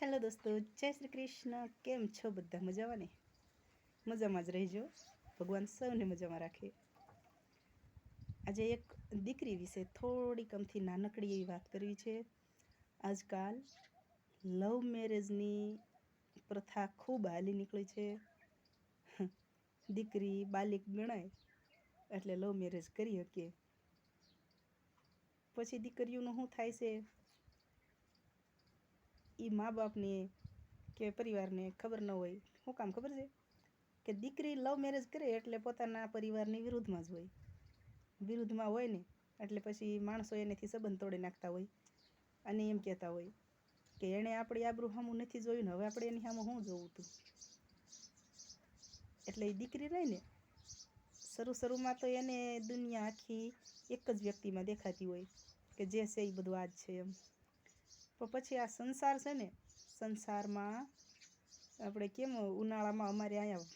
Hello દોસ્તો, જય શ્રી કૃષ્ણ. કેમ છો બધા? મજામાં ને? મજામાં જ રહેજો. ભગવાન સૌને મજામાં રાખે. આજે એક દીકરી વિશે થોડીક અમથી નાનકડી એવી વાત કરવી છે. આજકાલ લવ મેરેજની પ્રથા ખૂબ હાલી નીકળી છે. દીકરી બાલિક ગણાય એટલે લવ મેરેજ કરી શકીએ. પછી દીકરીઓનું શું થાય છે, એ મા બાપને કે પરિવારને ખબર ન હોય. શું કામ ખબર છે? કે દીકરી લવ મેરેજ કરે એટલે પોતાના પરિવારની વિરુદ્ધમાં જ હોય. વિરુદ્ધમાં હોય ને એટલે પછી માણસો એનેથી સંબંધ તોડી નાખતા હોય અને એમ કહેતા હોય કે એણે આપણી આબરૂ સામું નથી જોયું ને હવે આપણે એની સામું શું જોવું હતું. એટલે એ દીકરી રહી ને શરૂમાં તો એને દુનિયા આખી એક જ વ્યક્તિમાં દેખાતી હોય કે જે છે એ બધું આ જ છે એમ. પણ પછી આ સંસાર છે ને, સંસારમાં આપણે કેમ ઉનાળામાં અમારે અહીંયા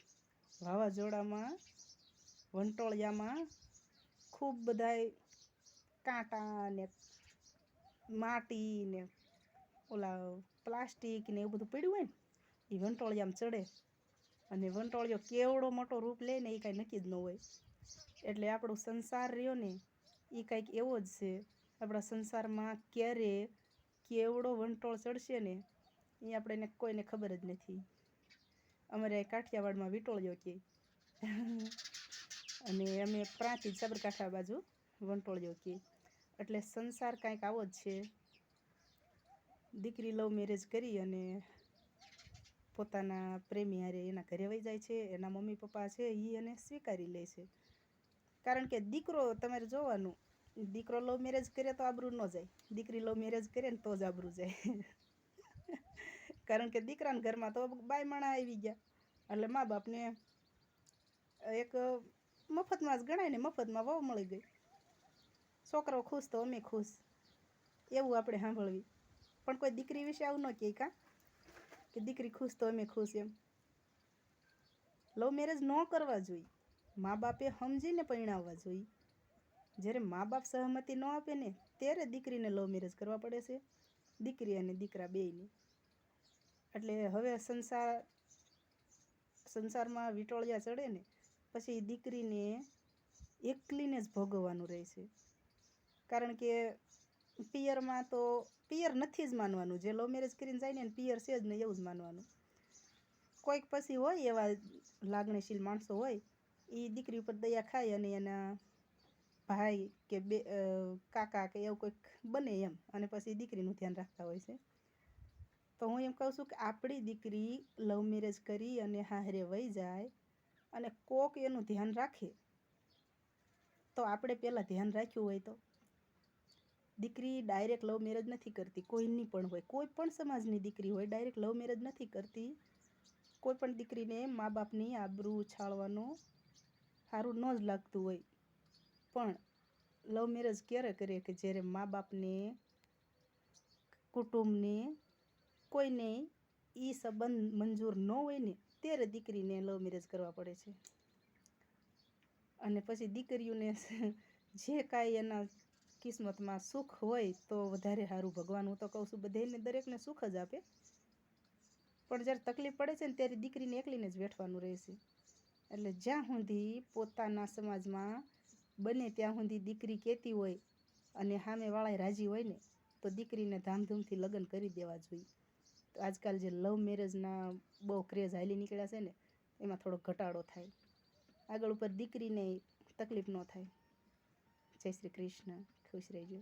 વાવાઝોડામાં વંટોળિયામાં ખૂબ બધાય કાંટા ને માટી ને ઓલા પ્લાસ્ટિક ને એવું બધું પડ્યું હોય ને એ વંટોળિયામાં ચડે અને વંટોળિયો કેવડો મોટો રૂપ લે ને એ કાંઈ નક્કી જ ન હોય. એટલે આપણો સંસાર રહ્યો ને એ કાંઈક એવો જ છે. આપણા સંસારમાં ક્યારે કેવડો વંટોળ ચડશે ને એ આપણે કોઈને ખબર જ નથી. અમારે કાઠિયાવાડમાં વિટોળિયો કહે અને અમે પ્રાંતિજ સાબરકાંઠા બાજુ વંટોળિયો કહે. એટલે સંસાર કાંઈક આવો જ છે. દીકરી લવ મેરેજ કરી અને પોતાના પ્રેમી હારે એના ઘરે વહી જાય છે. એના મમ્મી પપ્પા છે એ એને સ્વીકારી લે છે. કારણ કે દીકરો તમારે જોવાનું, દીકરો લવ મેરેજ કરે તો આબરૂ ન જાય, દીકરી લવ મેરેજ કરે ને તો જ આબરૂ જાય. કારણ કે દીકરાના ઘરમાં તો બાયમાણા આવી ગયા એટલે મા બાપને એક મફતમાં જ ગણાય ને, મફતમાં વહુ મળી ગઈ. છોકરો ખુશ તો અમે ખુશ, એવું આપણે સાંભળવી. પણ કોઈ દીકરી વિશે આવું ન કહે કાં કે દીકરી ખુશ તો અમે ખુશ એમ. લવ મેરેજ ન કરવા જોઈએ. મા બાપે સમજીને પરણાવવા જોઈએ. જ્યારે મા બાપ સહમતિ ન આપે ને ત્યારે દીકરીને લવ મેરેજ કરવા પડે છે, દીકરી અને દીકરા બેયને. એટલે હવે સંસારમાં વિટોળિયા ચડે ને પછી દીકરીને એકલીને જ ભોગવવાનું રહે છે. કારણ કે પિયરમાં તો પિયર નથી જ માનવાનું. જે લવ મેરેજ કરીને જાય ને પિયર છે જ નહીં એવું જ માનવાનું. કોઈક પછી હોય એવા લાગણીશીલ માણસો હોય એ દીકરી ઉપર દયા ખાય અને એના ભાઈ કે કાકા કે એવું કોઈક બને એમ અને પછી દીકરીનું ધ્યાન રાખતા હોય છે. તો હું એમ કહું છું કે આપણી દીકરી લવ મેરેજ કરી અને હારે વહી જાય અને કોક એનું ધ્યાન રાખે તો આપણે પહેલાં ધ્યાન રાખ્યું હોય તો. દીકરી ડાયરેક્ટ લવ મેરેજ નથી કરતી, કોઈની પણ હોય, કોઈ પણ સમાજની દીકરી હોય ડાયરેક્ટ લવ મેરેજ નથી કરતી. કોઈ પણ દીકરીને મા બાપની આબરૂ ઉછાળવાનું સારું ન જ લાગતું હોય પણ લવ મેરેજ ક્યારે કરે કે જ્યારે મા બાપને, કુટુંબને, કોઈને એ સંબંધ મંજૂર ન હોય ને ત્યારે દીકરીને લવ મેરેજ કરવા પડે છે. અને પછી દીકરીઓને જે કાંઈ એના કિસ્મતમાં સુખ હોય તો વધારે સારું. ભગવાન હું તો કહું છું બધાને દરેકને સુખ જ આપે, પણ જ્યારે તકલીફ પડે છે ને ત્યારે દીકરીને એકલીને જ વેઠવાનું રહેશે. એટલે જ્યાં સુધી પોતાના સમાજમાં બને ત્યાં સુધી દીકરી કહેતી હોય અને સામેવાળાએ રાજી હોય ને તો દીકરીને ધામધૂમથી લગ્ન કરી દેવા જોઈએ. તો આજકાલ જે લવ મેરેજના બહુ ક્રેઝ હાલી નીકળ્યા છે ને એમાં થોડો ઘટાડો થાય, આગળ ઉપર દીકરીને તકલીફ ન થાય. જય શ્રી કૃષ્ણ. ખુશ રહેજો.